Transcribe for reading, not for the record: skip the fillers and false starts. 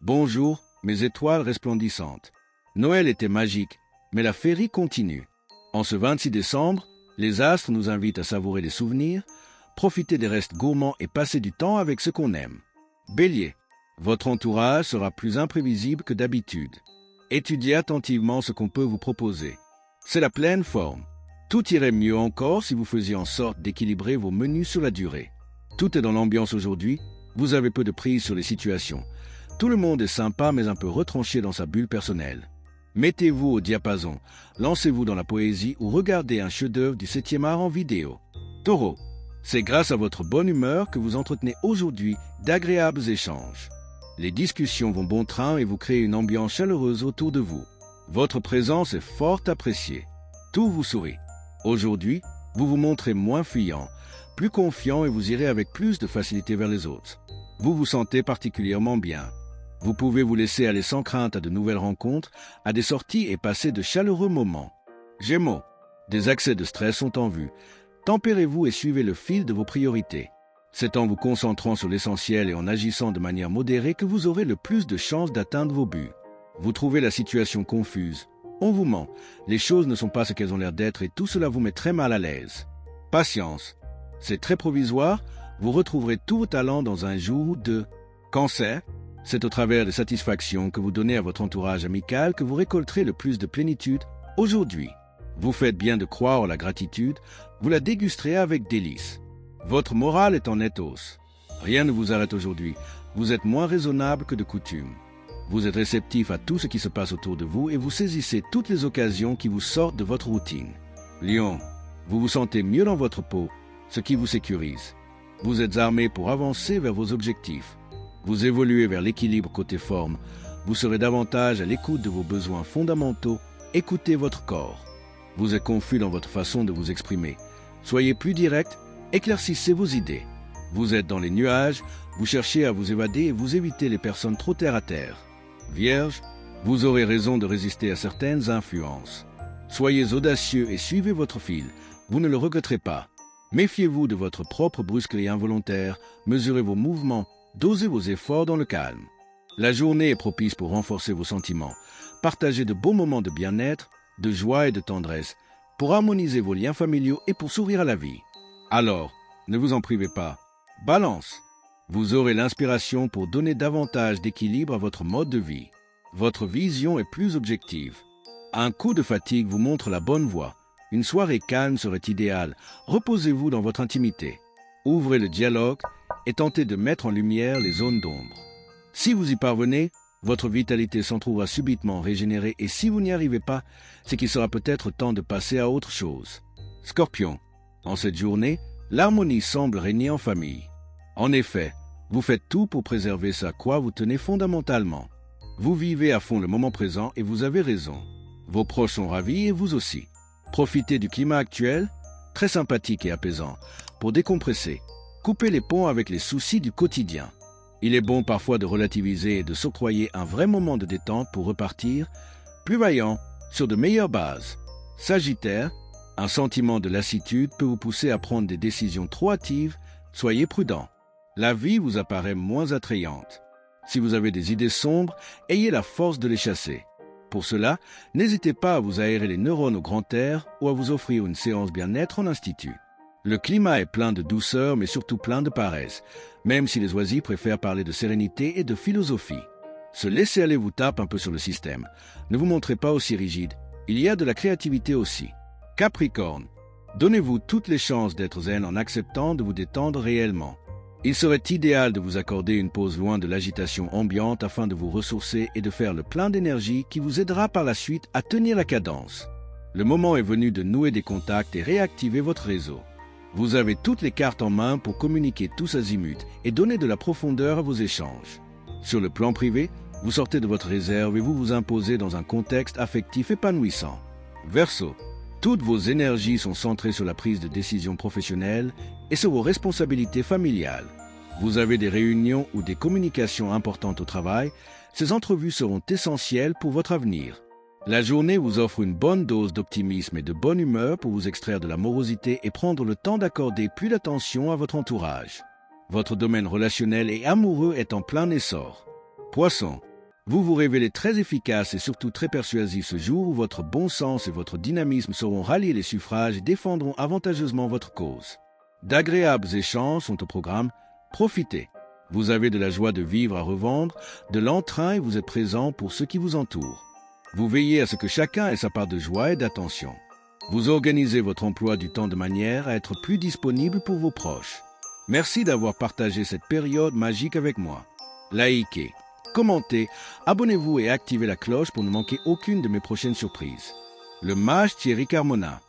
Bonjour, mes étoiles resplendissantes. Noël était magique, mais la féerie continue. En ce 26 décembre, les astres nous invitent à savourer les souvenirs, profiter des restes gourmands et passer du temps avec ceux qu'on aime. Bélier, votre entourage sera plus imprévisible que d'habitude. Étudiez attentivement ce qu'on peut vous proposer. C'est la pleine forme. Tout irait mieux encore si vous faisiez en sorte d'équilibrer vos menus sur la durée. Tout est dans l'ambiance aujourd'hui, vous avez peu de prise sur les situations. Tout le monde est sympa mais un peu retranché dans sa bulle personnelle. Mettez-vous au diapason, lancez-vous dans la poésie ou regardez un chef-d'œuvre du 7e art en vidéo. Taureau, c'est grâce à votre bonne humeur que vous entretenez aujourd'hui d'agréables échanges. Les discussions vont bon train et vous créez une ambiance chaleureuse autour de vous. Votre présence est fort appréciée. Tout vous sourit. Aujourd'hui, vous vous montrez moins fuyant, plus confiant et vous irez avec plus de facilité vers les autres. Vous vous sentez particulièrement bien. Vous pouvez vous laisser aller sans crainte à de nouvelles rencontres, à des sorties et passer de chaleureux moments. Gémeaux, des accès de stress sont en vue. Tempérez-vous et suivez le fil de vos priorités. C'est en vous concentrant sur l'essentiel et en agissant de manière modérée que vous aurez le plus de chances d'atteindre vos buts. Vous trouvez la situation confuse. On vous ment. Les choses ne sont pas ce qu'elles ont l'air d'être et tout cela vous met très mal à l'aise. Patience. C'est très provisoire. Vous retrouverez tous vos talents dans un jour ou deux. Cancer. C'est au travers des satisfactions que vous donnez à votre entourage amical que vous récolterez le plus de plénitude aujourd'hui. Vous faites bien de croire en la gratitude. Vous la dégusterez avec délice. Votre morale est en nette hausse. Rien ne vous arrête aujourd'hui. Vous êtes moins raisonnable que de coutume. Vous êtes réceptif à tout ce qui se passe autour de vous et vous saisissez toutes les occasions qui vous sortent de votre routine. Lion, vous vous sentez mieux dans votre peau, ce qui vous sécurise. Vous êtes armé pour avancer vers vos objectifs. Vous évoluez vers l'équilibre côté forme. Vous serez davantage à l'écoute de vos besoins fondamentaux. Écoutez votre corps. Vous êtes confus dans votre façon de vous exprimer. Soyez plus direct, éclaircissez vos idées. Vous êtes dans les nuages, vous cherchez à vous évader et vous évitez les personnes trop terre à terre. Vierge, vous aurez raison de résister à certaines influences. Soyez audacieux et suivez votre fil, vous ne le regretterez pas. Méfiez-vous de votre propre brusquerie involontaire, mesurez vos mouvements, dosez vos efforts dans le calme. La journée est propice pour renforcer vos sentiments, partagez de beaux moments de bien-être, de joie et de tendresse, pour harmoniser vos liens familiaux et pour sourire à la vie. Alors, ne vous en privez pas. Balance. Vous aurez l'inspiration pour donner davantage d'équilibre à votre mode de vie. Votre vision est plus objective. Un coup de fatigue vous montre la bonne voie. Une soirée calme serait idéale. Reposez-vous dans votre intimité. Ouvrez le dialogue et tentez de mettre en lumière les zones d'ombre. Si vous y parvenez, votre vitalité s'en trouvera subitement régénérée et si vous n'y arrivez pas, c'est qu'il sera peut-être temps de passer à autre chose. Scorpion, en cette journée, l'harmonie semble régner en famille. En effet, vous faites tout pour préserver ce à quoi vous tenez fondamentalement. Vous vivez à fond le moment présent et vous avez raison. Vos proches sont ravis et vous aussi. Profitez du climat actuel, très sympathique et apaisant, pour décompresser. Coupez les ponts avec les soucis du quotidien. Il est bon parfois de relativiser et de s'octroyer un vrai moment de détente pour repartir, plus vaillant, sur de meilleures bases. Sagittaire, un sentiment de lassitude peut vous pousser à prendre des décisions trop hâtives, soyez prudent. La vie vous apparaît moins attrayante. Si vous avez des idées sombres, ayez la force de les chasser. Pour cela, n'hésitez pas à vous aérer les neurones au grand air ou à vous offrir une séance bien-être en institut. Le climat est plein de douceur mais surtout plein de paresse, même si les oisifs préfèrent parler de sérénité et de philosophie. Se laisser aller vous tape un peu sur le système. Ne vous montrez pas aussi rigide. Il y a de la créativité aussi. Capricorne, donnez-vous toutes les chances d'être zen en acceptant de vous détendre réellement. Il serait idéal de vous accorder une pause loin de l'agitation ambiante afin de vous ressourcer et de faire le plein d'énergie qui vous aidera par la suite à tenir la cadence. Le moment est venu de nouer des contacts et réactiver votre réseau. Vous avez toutes les cartes en main pour communiquer tous azimuts et donner de la profondeur à vos échanges. Sur le plan privé, vous sortez de votre réserve et vous vous imposez dans un contexte affectif épanouissant. Verseau, toutes vos énergies sont centrées sur la prise de décision professionnelle et sur vos responsabilités familiales. Vous avez des réunions ou des communications importantes au travail, ces entrevues seront essentielles pour votre avenir. La journée vous offre une bonne dose d'optimisme et de bonne humeur pour vous extraire de la morosité et prendre le temps d'accorder plus d'attention à votre entourage. Votre domaine relationnel et amoureux est en plein essor. Poisson, Vous vous révélez très efficace et surtout très persuasif ce jour où votre bon sens et votre dynamisme sauront rallier les suffrages et défendront avantageusement votre cause. D'agréables échanges sont au programme. Profitez. Vous avez de la joie de vivre à revendre, de l'entrain et vous êtes présent pour ceux qui vous entourent. Vous veillez à ce que chacun ait sa part de joie et d'attention. Vous organisez votre emploi du temps de manière à être plus disponible pour vos proches. Merci d'avoir partagé cette période magique avec moi. Likez, commentez, abonnez-vous et activez la cloche pour ne manquer aucune de mes prochaines surprises. Le mage Thierry Carmona.